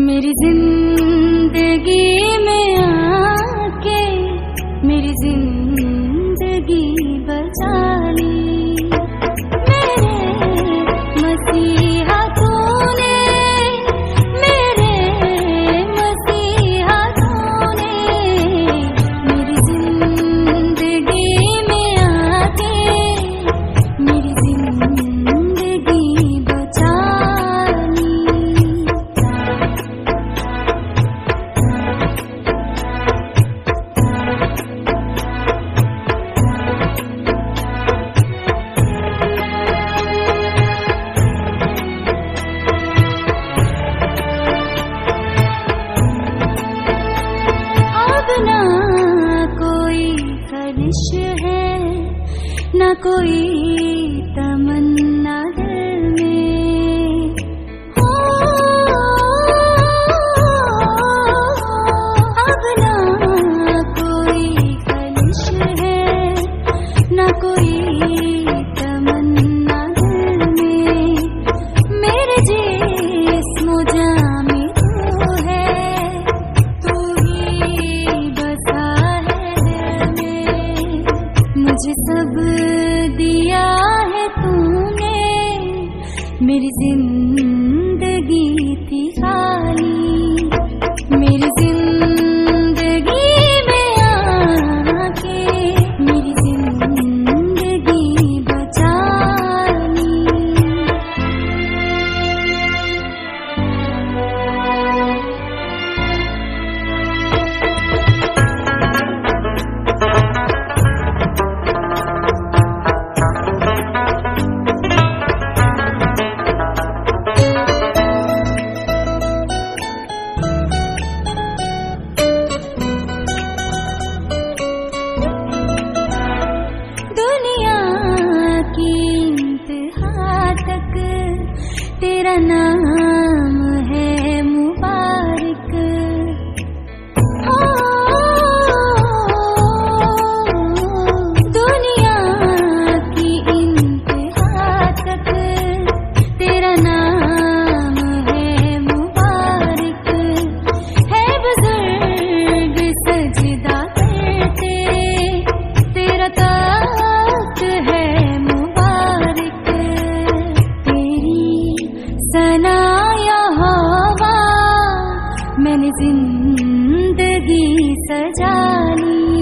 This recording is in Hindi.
मेरी जिंदगी में आके मेरी जिंदगी बचा ली। मेरे मसीहा तूने, मेरे मसीहा तूने मेरी जिंदगी में आके मेरी जिंदगी बचा ली। ना कोई खलिश है, ना कोई तमन्ना दिल में। हो अब ना कोई खलिश है, ना कोई तमन्ना दिल में। मेरे जिस्म जान में तू है, तू ही बसा है दिल में। मुझे सब दिया है तूने, मेरी जिंदगी थी खाली। मेरी जिंदगी में आके मेरी जिंदगी बचा ली। दुनिया की इंतहा तक तेरा नाम है मुबारक। हो दुनिया की इंतहा तक तेरा नाम है मुबारक। है बुजुर्ग सजदा करते तेरा ताक़ है मुबारक। तेरी सना या हवा मैंने जिंदगी सजा ली।